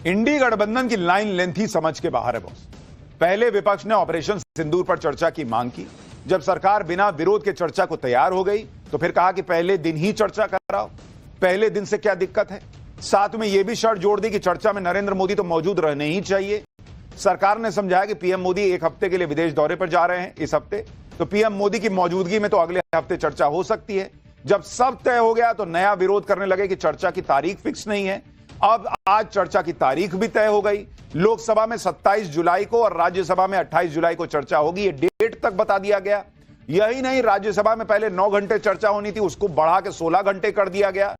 इंडी गठबंधन की line length ही समझ के बाहर है बॉस। पहले विपक्ष ने ऑपरेशन सिंदूर पर चर्चा की मांग की। जब सरकार बिना विरोध के चर्चा को तैयार हो गई तो फिर कहा कि पहले दिन ही चर्चा कराओ। पहले दिन से क्या दिक्कत है? साथ में यह भी शर्त जोड़ दी कि चर्चा में नरेंद्र मोदी तो मौजूद रहने ही चाहिए। सरकार ने समझाया कि पीएम मोदी एक हफ्ते के लिए विदेश दौरे पर जा रहे हैं इस हफ्ते, तो पीएम मोदी की मौजूदगी में तो अगले हफ्ते चर्चा हो सकती है। जब सब तय हो गया तो नया विरोध करने लगे कि चर्चा की तारीख फिक्स नहीं है। अब आज चर्चा की तारीख भी तय हो गई। लोकसभा में 27 जुलाई को और राज्यसभा में 28 जुलाई को चर्चा होगी, ये डेट तक बता दिया गया। यही नहीं, राज्यसभा में पहले 9 घंटे चर्चा होनी थी, उसको बढ़ा के 16 घंटे कर दिया गया।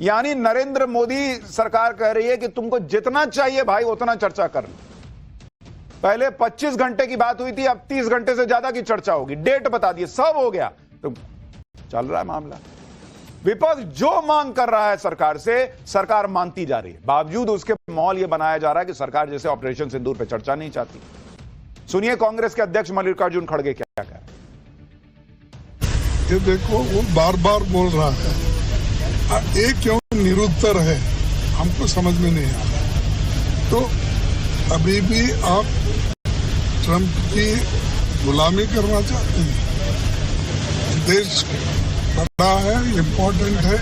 यानी नरेंद्र मोदी सरकार कह रही है कि तुमको जितना चाहिए भाई उतना चर्चा कर लो। पहले 25 घंटे की बात हुई थी, अब 30 घंटे से ज्यादा की चर्चा होगी। डेट बता दिए, सब हो गया। तो चल रहा है मामला। विपक्ष जो मांग कर रहा है सरकार से, सरकार मानती जा रही है। बावजूद उसके माहौल यह बनाया जा रहा है कि सरकार जैसे ऑपरेशन सिंदूर पर चर्चा नहीं चाहती। सुनिए कांग्रेस के अध्यक्ष मल्लिकार्जुन खड़गे क्या कह रहे हैं। ये देखो, वो बार बार बोल रहा है, ये क्यों निरुत्तर है, हमको समझ में नहीं आ रहा। तो अभी भी आप ट्रंप की गुलामी करना चाहते हैं। देश बड़ा है, इम्पोर्टेंट है,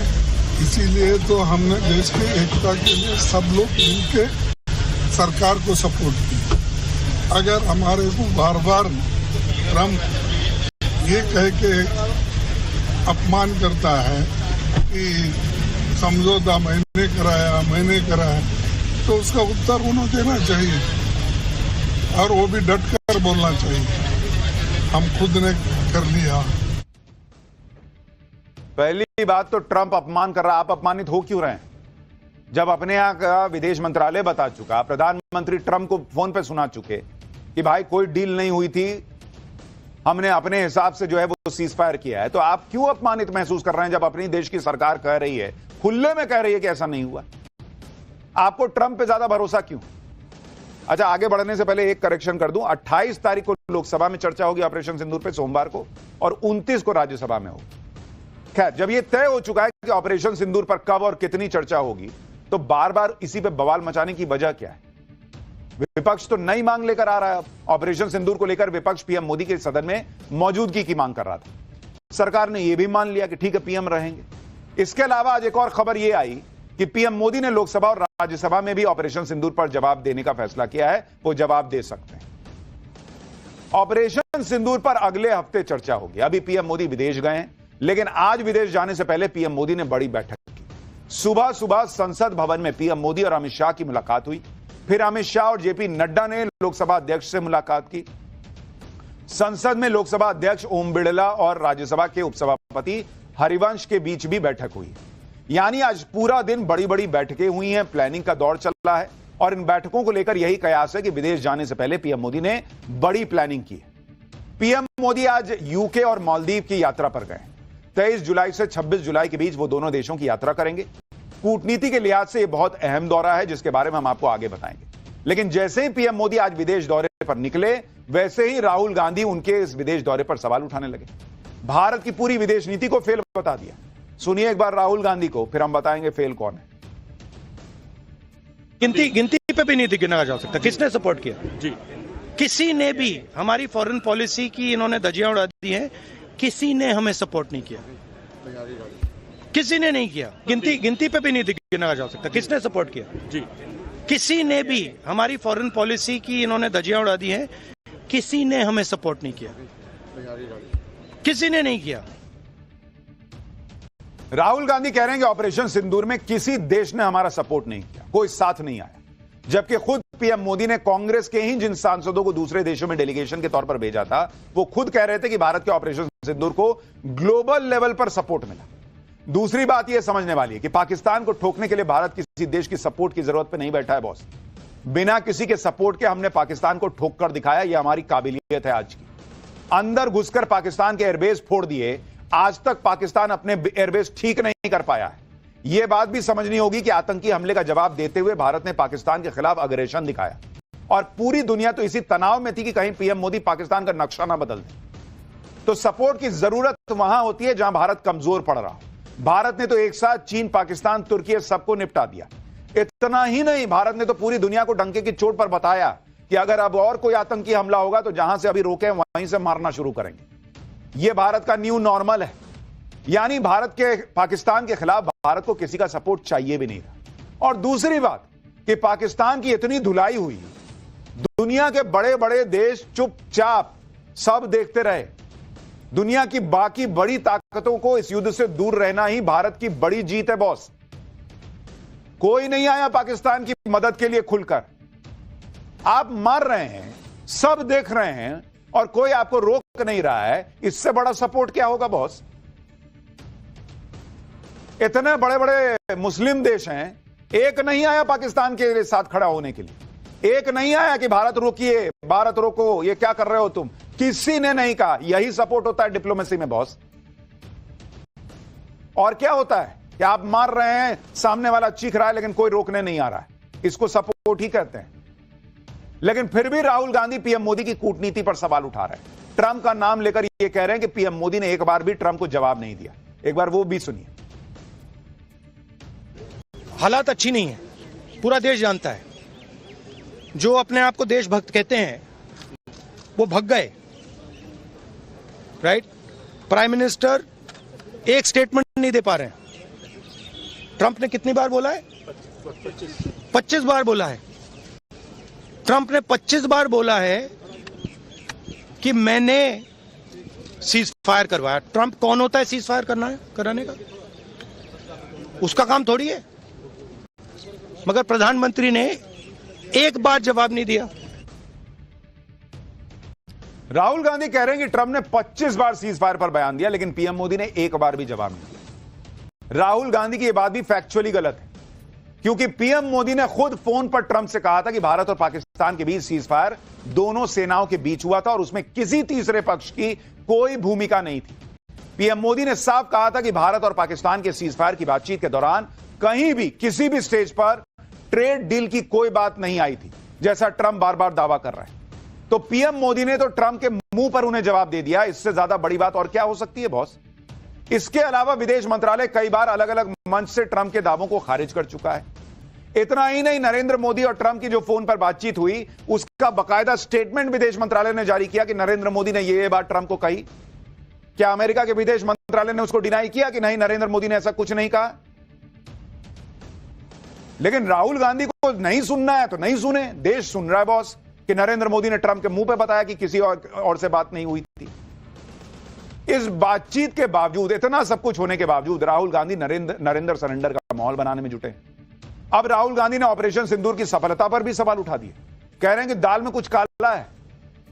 इसीलिए तो हमने देश की एकता के लिए सब लोग मिलके सरकार को सपोर्ट किया। अगर हमारे को बार बार ट्रंप ये कह के अपमान करता है कि समझौता मैंने कराया, तो उसका उत्तर उन्हें देना चाहिए और वो भी डट कर बोलना चाहिए, हम खुद ने कर लिया। पहली बात तो ट्रंप अपमान कर रहा, आप अपमानित हो क्यों रहे हैं? जब अपने यहां का विदेश मंत्रालय बता चुका, प्रधानमंत्री ट्रंप को फोन पे सुना चुके कि भाई कोई डील नहीं हुई थी, हमने अपने हिसाब से जो है वो सीज फायर किया है, तो आप क्यों अपमानित महसूस कर रहे हैं? जब अपनी देश की सरकार कह रही है, खुले में कह रही है कि ऐसा नहीं हुआ, आपको ट्रंप पे ज्यादा भरोसा क्यों? अच्छा, आगे बढ़ने से पहले एक करेक्शन कर दूं। 28 तारीख को लोकसभा में चर्चा होगी ऑपरेशन सिंदूर पे, सोमवार को, और 29 को राज्यसभा में होगी। खैर, जब यह तय हो चुका है कि ऑपरेशन सिंदूर पर कब और कितनी चर्चा होगी, तो बार बार इसी पे बवाल मचाने की वजह क्या है? विपक्ष तो नई मांग लेकर आ रहा है। ऑपरेशन सिंदूर को लेकर विपक्ष पीएम मोदी के सदन में मौजूदगी की मांग कर रहा था। सरकार ने यह भी मान लिया कि ठीक है, पीएम रहेंगे। इसके अलावा आज एक और खबर यह आई कि पीएम मोदी ने लोकसभा और राज्यसभा में भी ऑपरेशन सिंदूर पर जवाब देने का फैसला किया है। वो जवाब दे सकते हैं। ऑपरेशन सिंदूर पर अगले हफ्ते चर्चा होगी। अभी पीएम मोदी विदेश गए हैं, लेकिन आज विदेश जाने से पहले पीएम मोदी ने बड़ी बैठक की। सुबह सुबह संसद भवन में पीएम मोदी और अमित शाह की मुलाकात हुई। फिर अमित शाह और जेपी नड्डा ने लोकसभा अध्यक्ष से मुलाकात की। संसद में लोकसभा अध्यक्ष ओम बिड़ला और राज्यसभा के उपसभापति हरिवंश के बीच भी बैठक हुई। यानी आज पूरा दिन बड़ी बड़ी बैठकें हुई हैं, प्लानिंग का दौर चल रहा है, और इन बैठकों को लेकर यही कयास है कि विदेश जाने से पहले पीएम मोदी ने बड़ी प्लानिंग की है। पीएम मोदी आज यूके और मालदीव की यात्रा पर गए। 23 जुलाई से 26 जुलाई के बीच वो दोनों देशों की यात्रा करेंगे। कूटनीति के लिहाज से यह बहुत अहम दौरा है, जिसके बारे में हम आपको आगे बताएंगे। लेकिन जैसे ही पीएम मोदी आज विदेश दौरे पर निकले, वैसे ही राहुल गांधी उनके इस विदेश दौरे पर सवाल उठाने लगे। भारत की पूरी विदेश नीति को फेल बता दिया। सुनिए एक बार राहुल गांधी को, फिर हम बताएंगे फेल कौन है। गिनती पे भी नहीं गिना जा सकता किसने सपोर्ट किया जी। किसी ने भी हमारी फॉरेन पॉलिसी की इन्होंने धज्जियां उड़ा दी हैं। किसी ने हमें सपोर्ट नहीं किया, किसी ने नहीं किया। गिनती पे भी नहीं गिना जा सकता किसने सपोर्ट किया जी। किसी ने भी हमारी फॉरेन पॉलिसी की इन्होंने धज्जियां उड़ा दी हैं। किसी ने हमें सपोर्ट नहीं किया, किसी ने नहीं किया। राहुल गांधी कह रहे हैं कि ऑपरेशन सिंदूर में किसी देश ने हमारा सपोर्ट नहीं किया, कोई साथ नहीं आया। जबकि खुद पीएम मोदी ने कांग्रेस के ही जिन सांसदों को दूसरे देशों में डेलीगेशन के तौर पर भेजा था, वो खुद कह रहे थे कि भारत के ऑपरेशन सिंदूर को ग्लोबल लेवल पर सपोर्ट मिला। दूसरी बात यह समझने वाली है कि पाकिस्तान को ठोकने के लिए भारत किसी देश की सपोर्ट की जरूरत पर नहीं बैठा है बॉस। बिना किसी के सपोर्ट के हमने पाकिस्तान को ठोक कर दिखाया, यह हमारी काबिलियत है आज की। अंदर घुसकर पाकिस्तान के एयरबेस फोड़ दिए। आज तक पाकिस्तान अपने एयरबेस ठीक नहीं कर पाया है। यह बात भी समझनी होगी कि आतंकी हमले का जवाब देते हुए भारत ने पाकिस्तान के खिलाफ अग्रेशन दिखाया, और पूरी दुनिया तो इसी तनाव में थी कि कहीं पीएम मोदी पाकिस्तान का नक्शा ना बदल दे। तो सपोर्ट की जरूरत वहां होती है जहां भारत कमजोर पड़ रहा हो। भारत ने तो एक साथ चीन, पाकिस्तान, तुर्की सबको निपटा दिया। इतना ही नहीं, भारत ने तो पूरी दुनिया को डंके की चोट पर बताया कि अगर अब और कोई आतंकी हमला होगा तो जहां से अभी रोके वहीं से मारना शुरू करेंगे। यह भारत का न्यू नॉर्मल है। यानी भारत के पाकिस्तान के खिलाफ भारत को किसी का सपोर्ट चाहिए भी नहीं था। और दूसरी बात कि पाकिस्तान की इतनी धुलाई हुई, दुनिया के बड़े बड़े देश चुपचाप सब देखते रहे। दुनिया की बाकी बड़ी ताकतों को इस युद्ध से दूर रहना ही भारत की बड़ी जीत है बॉस। कोई नहीं आया पाकिस्तान की मदद के लिए खुलकर। आप मार रहे हैं, सब देख रहे हैं और कोई आपको रोक नहीं रहा है। इससे बड़ा सपोर्ट क्या होगा बॉस? इतने बड़े बड़े मुस्लिम देश हैं, एक नहीं आया पाकिस्तान के साथ खड़ा होने के लिए। एक नहीं आया कि भारत रोकिए, भारत रोको, ये क्या कर रहे हो तुम। किसी ने नहीं कहा। यही सपोर्ट होता है डिप्लोमेसी में बॉस। और क्या होता है कि आप मार रहे हैं, सामने वाला चीख रहा है लेकिन कोई रोकने नहीं आ रहा है। इसको सपोर्ट ही कहते हैं। लेकिन फिर भी राहुल गांधी पीएम मोदी की कूटनीति पर सवाल उठा रहे हैं। ट्रंप का नाम लेकर ये कह रहे हैं कि पीएम मोदी ने एक बार भी ट्रंप को जवाब नहीं दिया। एक बार वो भी सुनिए। हालात अच्छी नहीं है, पूरा देश जानता है। जो अपने आप को देशभक्त कहते हैं वो भग गए, राइट? प्राइम मिनिस्टर एक स्टेटमेंट नहीं दे पा रहे हैं। ट्रंप ने कितनी बार बोला है? 25 बार बोला है। ट्रंप ने 25 बार बोला है कि मैंने सीज फायर करवाया। ट्रंप कौन होता है सीज फायर कराने का? उसका काम थोड़ी है। मगर प्रधानमंत्री ने एक बार जवाब नहीं दिया। राहुल गांधी कह रहे हैं कि ट्रंप ने 25 बार सीज फायर पर बयान दिया लेकिन पीएम मोदी ने एक बार भी जवाब नहीं दिया। राहुल गांधी की यह बात भी फैक्चुअली गलत है, क्योंकि पीएम मोदी ने खुद फोन पर ट्रंप से कहा था कि भारत और पाकिस्तान के बीच सीज फायर दोनों सेनाओं के बीच हुआ था और उसमें किसी तीसरे पक्ष की कोई भूमिका नहीं थी। पीएम मोदी ने साफ कहा था कि भारत और पाकिस्तान के सीज फायर की बातचीत के दौरान कहीं भी किसी भी स्टेज पर ट्रेड डील की कोई बात नहीं आई थी, जैसा ट्रंप बार बार दावा कर रहे हैं। तो पीएम मोदी ने तो ट्रंप के मुंह पर उन्हें जवाब दे दिया। इससे ज्यादा बड़ी बात और क्या हो सकती है बॉस? इसके अलावा विदेश मंत्रालय कई बार अलग अलग मंच से ट्रंप के दावों को खारिज कर चुका है। इतना ही नहीं, नरेंद्र मोदी और ट्रंप की जो फोन पर बातचीत हुई उसका बकायदा स्टेटमेंट विदेश मंत्रालय ने जारी किया कि नरेंद्र मोदी ने ये बात ट्रंप को कही। क्या अमेरिका के विदेश मंत्रालय ने उसको डिनाई किया कि नहीं, नरेंद्र मोदी ने ऐसा कुछ नहीं कहा? लेकिन राहुल गांधी को नहीं सुनना है तो नहीं सुने। देश सुन रहा है बॉस कि नरेंद्र मोदी ने ट्रंप के मुंह पे बताया कि किसी और से बात नहीं हुई थी। इस बातचीत के बावजूद, इतना सब कुछ होने के बावजूद राहुल गांधी नरेंद्र सरेंडर का माहौल बनाने में जुटे। अब राहुल गांधी ने ऑपरेशन सिंदूर की सफलता पर भी सवाल उठा दिए। कह रहे हैं कि दाल में कुछ काला है।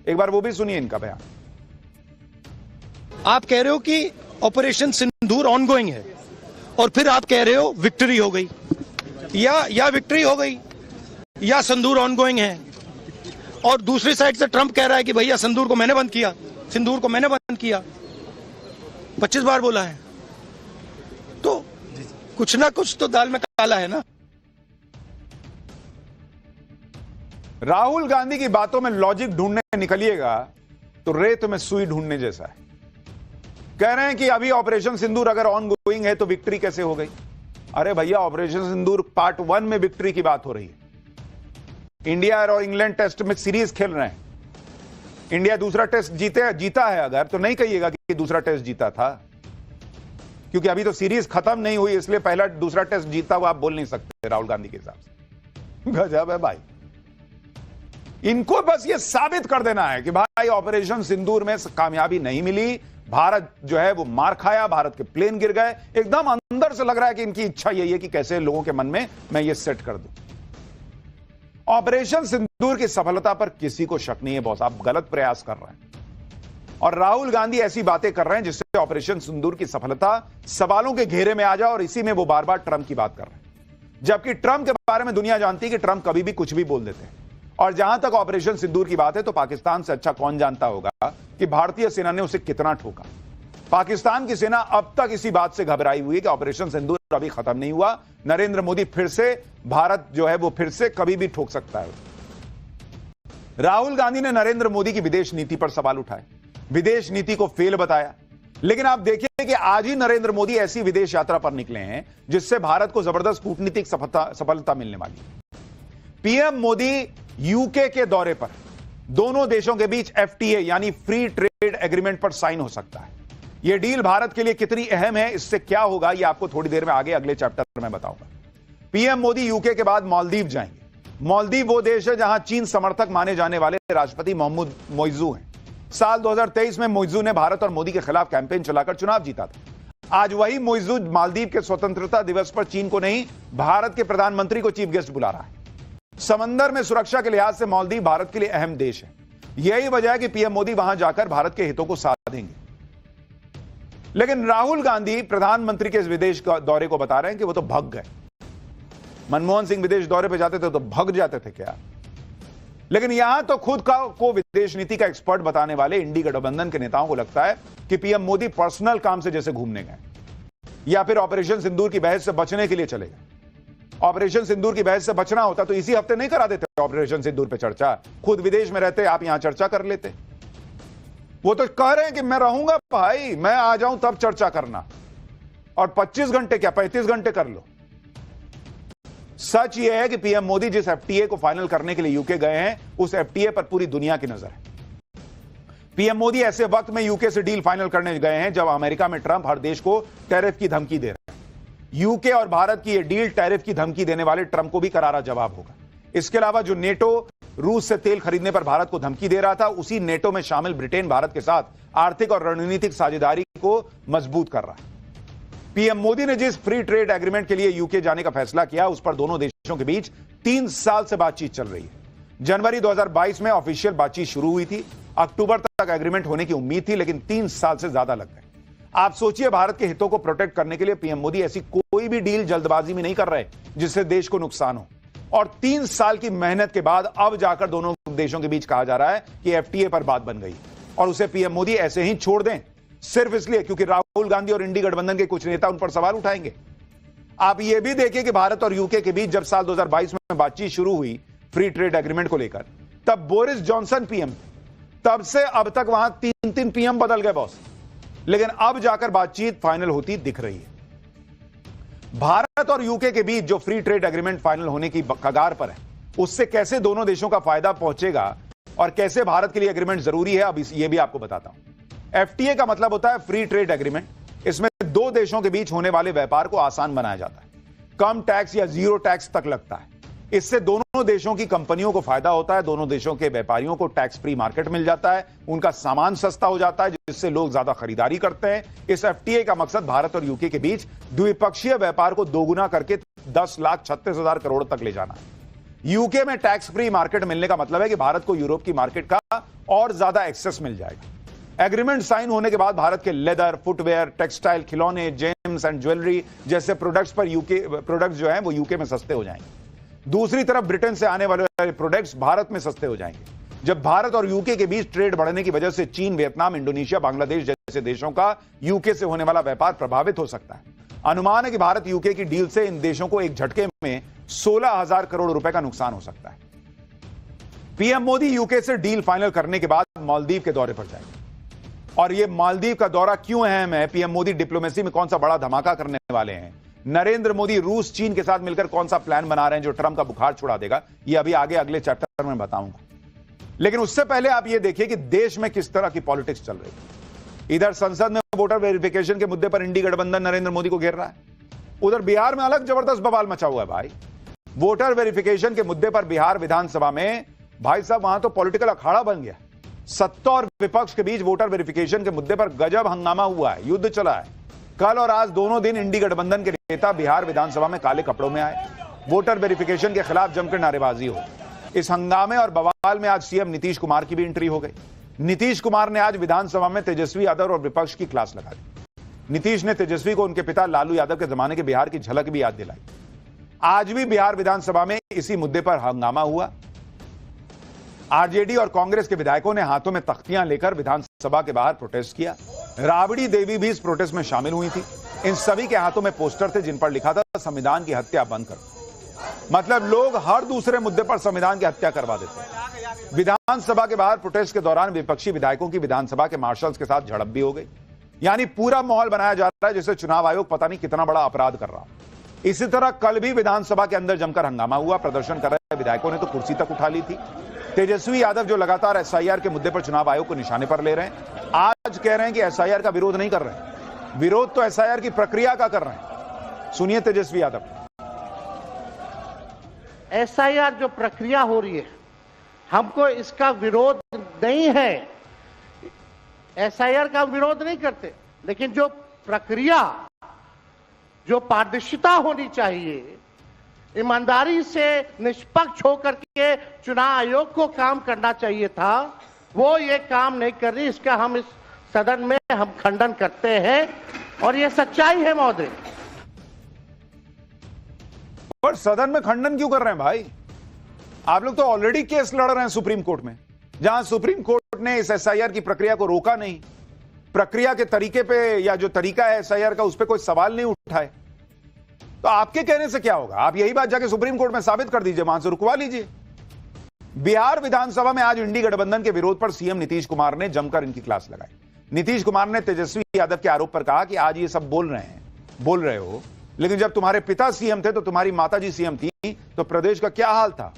एक बार वो भी सुनिए इनका बयान। आप कह रहे हो कि ऑपरेशन सिंदूर ऑनगोइंग है और फिर आप कह रहे हो विक्ट्री हो गई, या विक्ट्री हो गई या सिंदूर ऑनगोइंग है। और दूसरी साइड से ट्रंप कह रहा है कि भैया सिंदूर को मैंने बंद किया, सिंदूर को मैंने बंद किया। 25 बार बोला है तो कुछ ना कुछ तो दाल में काला है ना। राहुल गांधी की बातों में लॉजिक ढूंढने निकलिएगा तो रेत में सुई ढूंढने जैसा है। कह रहे हैं कि अभी ऑपरेशन सिंदूर अगर ऑन गोइंग है तो विक्ट्री कैसे हो गई? अरे भैया, ऑपरेशन सिंदूर पार्ट 1 में विक्ट्री की बात हो रही है। इंडिया और इंग्लैंड टेस्ट में सीरीज खेल रहे हैं। इंडिया दूसरा टेस्ट जीता है अगर, तो नहीं कहिएगा कि दूसरा टेस्ट जीता था, क्योंकि अभी तो सीरीज खत्म नहीं हुई, इसलिए पहला दूसरा टेस्ट जीता हुआ आप बोल नहीं सकते राहुल गांधी के हिसाब से। गजब है भाई। इनको बस ये साबित कर देना है कि भाई ऑपरेशन सिंदूर में कामयाबी नहीं मिली, भारत जो है वो मार खाया, भारत के प्लेन गिर गए। एकदम अंदर से लग रहा है कि इनकी इच्छा यही है कि कैसे लोगों के मन में मैं ये सेट कर दूं। ऑपरेशन सिंदूर की सफलता पर किसी को शक नहीं है बॉस, आप गलत प्रयास कर रहे हैं और राहुल गांधी ऐसी बातें कर रहे हैं जिससे ऑपरेशन सिंदूर की सफलता सवालों के घेरे में आ जाए और इसी में वो बार बार ट्रंप की बात कर रहे हैं। जबकि ट्रंप के बारे में दुनिया जानती है कि ट्रंप कभी भी कुछ भी बोल देते हैं। और जहां तक ऑपरेशन सिंदूर की बात है तो पाकिस्तान से अच्छा कौन जानता होगा कि भारतीय सेना ने उसे कितना ठोका। पाकिस्तान की सेना अब तक इसी बात से घबराई हुई है कि ऑपरेशन सिंदूर अभी खत्म नहीं हुआ, नरेंद्र मोदी फिर से, भारत जो है वो फिर से कभी भी ठोक सकता है। राहुल गांधी ने नरेंद्र मोदी की विदेश नीति पर सवाल उठाए, विदेश नीति को फेल बताया। लेकिन आप देखिए कि आज ही नरेंद्र मोदी ऐसी विदेश यात्रा पर निकले हैं जिससे भारत को जबरदस्त कूटनीतिक सफलता मिलने वाली है। पीएम मोदी यूके के दौरे पर दोनों देशों के बीच एफटीए यानी फ्री ट्रेड एग्रीमेंट पर साइन हो सकता है। यह डील भारत के लिए कितनी अहम है, इससे क्या होगा, यह आपको थोड़ी देर में आगे अगले चैप्टर में बताऊंगा। पीएम मोदी यूके के बाद मालदीव जाएंगे। मालदीव वो देश है जहां चीन समर्थक माने जाने वाले राष्ट्रपति मोहम्मद मोइजू हैं। साल 2023 में मोइजू ने भारत और मोदी के खिलाफ कैंपेन चलाकर चुनाव जीता था। आज वही मोइजू मालदीव के स्वतंत्रता दिवस पर चीन को नहीं, भारत के प्रधानमंत्री को चीफ गेस्ट बुला रहा है। समंदर में सुरक्षा के लिहाज से मालदीव भारत के लिए अहम देश है। यही वजह है कि पीएम मोदी वहां जाकर भारत के हितों को साधेंगे। लेकिन राहुल गांधी प्रधानमंत्री के इस विदेश दौरे को बता रहे हैं कि वो तो भग गए। मनमोहन सिंह विदेश दौरे पे जाते थे तो भग जाते थे क्या? लेकिन यहां तो खुद को विदेश नीति का एक्सपर्ट बताने वाले इंडी गठबंधन के नेताओं को लगता है कि पीएम मोदी पर्सनल काम से जैसे घूमने गए या फिर ऑपरेशन सिंदूर की बहस से बचने के लिए चले गए। ऑपरेशन सिंदूर की बहस से बचना होता तो इसी हफ्ते नहीं करा देते ऑपरेशन सिंदूर पे चर्चा। खुद विदेश में रहते, आप यहां चर्चा कर लेते। वो तो कह रहे हैं कि मैं रहूंगा भाई, मैं आ जाऊं तब चर्चा करना, और 25 घंटे क्या 35 घंटे कर लो। सच यह है कि पीएम मोदी जिस एफटीए को फाइनल करने के लिए यूके गए हैं, उस एफटीए पर पूरी दुनिया की नजर है। पीएम मोदी ऐसे वक्त में यूके से डील फाइनल करने गए हैं जब अमेरिका में ट्रंप हर देश को टैरिफ की धमकी दे रहे हैं। यूके और भारत की यह डील टैरिफ की धमकी देने वाले ट्रंप को भी करारा जवाब होगा। इसके अलावा जो नेटो रूस से तेल खरीदने पर भारत को धमकी दे रहा था, उसी नेटो में शामिल ब्रिटेन भारत के साथ आर्थिक और रणनीतिक साझेदारी को मजबूत कर रहा है। पीएम मोदी ने जिस फ्री ट्रेड एग्रीमेंट के लिए यूके जाने का फैसला किया, उस पर दोनों देशों के बीच 3 साल से बातचीत चल रही है। जनवरी 2022 में ऑफिशियल बातचीत शुरू हुई थी। अक्टूबर तक एग्रीमेंट होने की उम्मीद थी, लेकिन 3 साल से ज्यादा लग गए। आप सोचिए, भारत के हितों को प्रोटेक्ट करने के लिए पीएम मोदी ऐसी कोई भी डील जल्दबाजी में नहीं कर रहे जिससे देश को नुकसान हो। और 3 साल की मेहनत के बाद अब जाकर दोनों देशों के बीच कहा जा रहा है कि एफटीए पर बात बन गई और उसे पीएम मोदी ऐसे ही छोड़ दें, सिर्फ इसलिए क्योंकि राहुल गांधी और इंडी गठबंधन के कुछ नेता उन पर सवाल उठाएंगे। आप यह भी देखिए कि भारत और यूके के बीच जब साल 2022 में बातचीत शुरू हुई फ्री ट्रेड एग्रीमेंट को लेकर, तब बोरिस जॉनसन पीएम, तब से अब तक वहां 3 पीएम बदल गए बॉस, लेकिन अब जाकर बातचीत फाइनल होती दिख रही है। भारत और यूके के बीच जो फ्री ट्रेड एग्रीमेंट फाइनल होने की कगार पर है, उससे कैसे दोनों देशों का फायदा पहुंचेगा और कैसे भारत के लिए एग्रीमेंट जरूरी है, अब ये भी आपको बताता हूं। एफटीए का मतलब होता है फ्री ट्रेड एग्रीमेंट। इसमें 2 देशों के बीच होने वाले व्यापार को आसान बनाया जाता है, कम टैक्स या 0 टैक्स तक लगता है। इससे दोनों देशों की कंपनियों को फायदा होता है, दोनों देशों के व्यापारियों को टैक्स फ्री मार्केट मिल जाता है, उनका सामान सस्ता हो जाता है, जिससे लोग ज्यादा खरीदारी करते हैं। इस एफटीए का मकसद भारत और यूके के बीच द्विपक्षीय व्यापार को दोगुना करके 10,36,000 करोड़ तक ले जाना है। यूके में टैक्स फ्री मार्केट मिलने का मतलब है कि भारत को यूरोप की मार्केट का और ज्यादा एक्सेस मिल जाएगा। एग्रीमेंट साइन होने के बाद भारत के लेदर, फुटवेयर, टेक्सटाइल, खिलौने, जेम्स एंड ज्वेलरी जैसे प्रोडक्ट्स जो हैं वो यूके में सस्ते हो जाएंगे। दूसरी तरफ ब्रिटेन से आने वाले प्रोडक्ट्स भारत में सस्ते हो जाएंगे। जब भारत और यूके के बीच ट्रेड बढ़ने की वजह से चीन, वियतनाम, इंडोनेशिया, बांग्लादेश जैसे देशों का यूके से होने वाला व्यापार प्रभावित हो सकता है। अनुमान है कि भारत यूके की डील से इन देशों को एक झटके में 16,000 करोड़ रुपए का नुकसान हो सकता है। पीएम मोदी यूके से डील फाइनल करने के बाद मालदीव के दौरे पर जाएंगे। और यह मालदीव का दौरा क्यों अहम है, पीएम मोदी डिप्लोमेसी में कौन सा बड़ा धमाका करने वाले हैं, नरेंद्र मोदी रूस, चीन के साथ मिलकर कौन सा प्लान बना रहे हैं जो ट्रंप का बुखार छुड़ा देगा, यह अभी आगे अगले चैप्टर में बताऊंगा। लेकिन उससे पहले आप यह देखिए कि देश में किस तरह की पॉलिटिक्स चल रही है। इधर संसद में वोटर वेरिफिकेशन के मुद्दे पर इंडी गठबंधन नरेंद्र मोदी को घेर रहा है, उधर बिहार में अलग जबरदस्त बवाल मचा हुआ है भाई। वोटर वेरिफिकेशन के मुद्दे पर बिहार विधानसभा में भाई साहब वहां तो पॉलिटिकल अखाड़ा बन गया। सत्ता और विपक्ष के बीच वोटर वेरिफिकेशन के मुद्दे पर गजब हंगामा हुआ है, युद्ध चला है। कल और आज दोनों दिन इंडी गठबंधन के नेता बिहार विधानसभा में काले कपड़ों में आए, वोटर वेरिफिकेशन के खिलाफ जमकर नारेबाजी हो। इस हंगामे और बवाल में आज सीएम नीतीश कुमार की भी एंट्री हो गई। नीतीश कुमार ने आज विधानसभा में तेजस्वी यादव और विपक्ष की क्लास लगा दी। नीतीश ने तेजस्वी को उनके पिता लालू यादव के जमाने के बिहार की झलक भी याद दिलाई। आज भी बिहार विधानसभा में इसी मुद्दे पर हंगामा हुआ। आरजेडी और कांग्रेस के विधायकों ने हाथों में तख्तियां लेकर विधानसभा के बाहर प्रोटेस्ट किया। राबड़ी देवी भी इस प्रोटेस्ट में शामिल हुई थी। इन सभी के हाथों में पोस्टर थे जिन पर लिखा था संविधान की हत्या बंद करो। मतलब लोग हर दूसरे मुद्दे पर संविधान की हत्या करवा देते हैं। विधानसभा के बाहर प्रोटेस्ट के दौरान विपक्षी विधायकों की विधानसभा के मार्शल्स के साथ झड़प भी हो गई। यानी पूरा माहौल बनाया जा रहा है जैसे चुनाव आयोग पता नहीं कितना बड़ा अपराध कर रहा हो। इसी तरह कल भी विधानसभा के अंदर जमकर हंगामा हुआ। प्रदर्शन कर रहे विधायकों ने तो कुर्सी तक उठा ली थी। तेजस्वी यादव जो लगातार एसआईआर के मुद्दे पर चुनाव आयोग को निशाने पर ले रहे हैं, आज कह रहे हैं कि एसआईआर का विरोध नहीं कर रहे हैं, विरोध तो एसआईआर की प्रक्रिया का कर रहे हैं। सुनिए तेजस्वी यादव। एसआईआर जो प्रक्रिया हो रही है, हमको इसका विरोध नहीं है, एसआईआर का विरोध नहीं करते, लेकिन जो प्रक्रिया, जो पारदर्शिता होनी चाहिए, ईमानदारी से निष्पक्ष होकर के चुनाव आयोग को काम करना चाहिए था, वो ये काम नहीं कर रही। इसका हम इस सदन में हम खंडन करते हैं और ये सच्चाई है महोदय। पर सदन में खंडन क्यों कर रहे हैं भाई? आप लोग तो ऑलरेडी केस लड़ रहे हैं सुप्रीम कोर्ट में, जहां सुप्रीम कोर्ट ने इस एसआईआर की प्रक्रिया को रोका नहीं, प्रक्रिया के तरीके पे या जो तरीका है एसआईआर का उस पर कोई सवाल नहीं उठाए। तो आपके कहने से क्या होगा? आप यही बात जाके सुप्रीम कोर्ट में साबित कर दीजिए, वहां से रुकवा लीजिए। बिहार विधानसभा में आज इंडी गठबंधन के विरोध पर सीएम नीतीश कुमार ने जमकर इनकी क्लास लगाई। नीतीश कुमार ने तेजस्वी यादव के आरोप पर कहा कि आज ये सब बोल रहे हो, लेकिन जब तुम्हारे पिता सीएम थे तो तुम्हारी माता जी सीएम थी तो प्रदेश का क्या हाल था?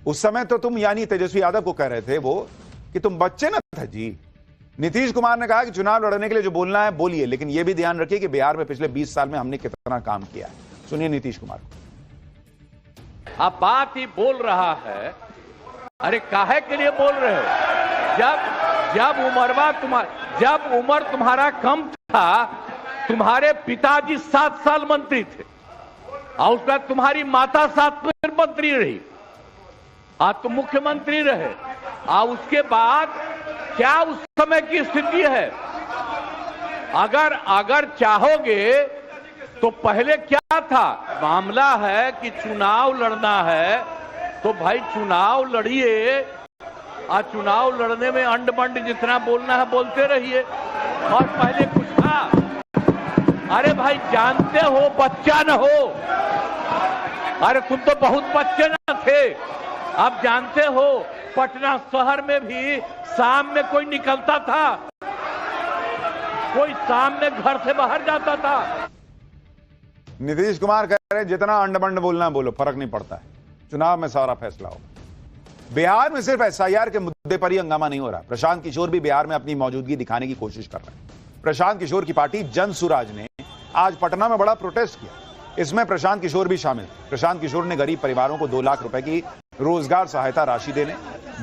उस समय तो तुम, यानी तेजस्वी यादव को कह रहे थे वो, कि तुम बच्चे न थे जी। नीतीश कुमार ने कहा कि चुनाव लड़ने के लिए जो बोलना है बोलिए, लेकिन यह भी ध्यान रखिए कि बिहार में पिछले 20 साल में हमने कितना काम किया है। सुनिए नीतीश कुमार। अब बात ही बोल रहा है, अरे काहे के लिए बोल रहे हो? जब उम्र तुम्हारा कम था, तुम्हारे पिताजी 7 साल मंत्री थे और उसके बाद तुम्हारी माता 7 मंत्री रही, आज तुम मुख्यमंत्री रहे, और उसके बाद क्या उस समय की स्थिति है? अगर चाहोगे तो पहले क्या था? मामला है कि चुनाव लड़ना है तो भाई चुनाव लड़िए, और चुनाव लड़ने में अंड बंड जितना बोलना है बोलते रहिए। और पहले कुछ था, अरे भाई जानते हो बच्चा न हो, अरे तुम तो बहुत बच्चे न थे, अब जानते हो पटना शहर में भी शाम में कोई निकलता था, कोई शाम में घर से बाहर जाता था। नीतीश कुमार कह रहे हैं जितना अंड बंड बोलना है बोलो, फर्क नहीं पड़ता है, चुनाव में सारा फैसला होगा। बिहार में सिर्फ एसआईआर के मुद्दे पर ही हंगामा नहीं हो रहा, प्रशांत किशोर भी बिहार में अपनी मौजूदगी दिखाने की कोशिश कर रहे हैं। प्रशांत किशोर की पार्टी जन सुराज ने आज पटना में बड़ा प्रोटेस्ट किया, इसमें प्रशांत किशोर भी शामिल। प्रशांत किशोर ने गरीब परिवारों को 2 लाख रुपए की रोजगार सहायता राशि देने,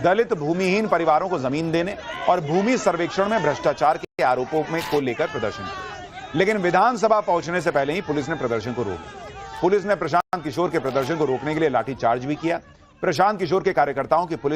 दलित भूमिहीन परिवारों को जमीन देने और भूमि सर्वेक्षण में भ्रष्टाचार के आरोपों में को लेकर प्रदर्शन किया। लेकिन विधानसभा पहुंचने से पहले ही पुलिस ने प्रदर्शन को रोक दिया। पुलिस ने प्रशांत किशोर के प्रदर्शन को रोकने के लिए लाठीचार्ज भी किया। प्रशांत किशोर के कार्यकर्ताओं की पुलिस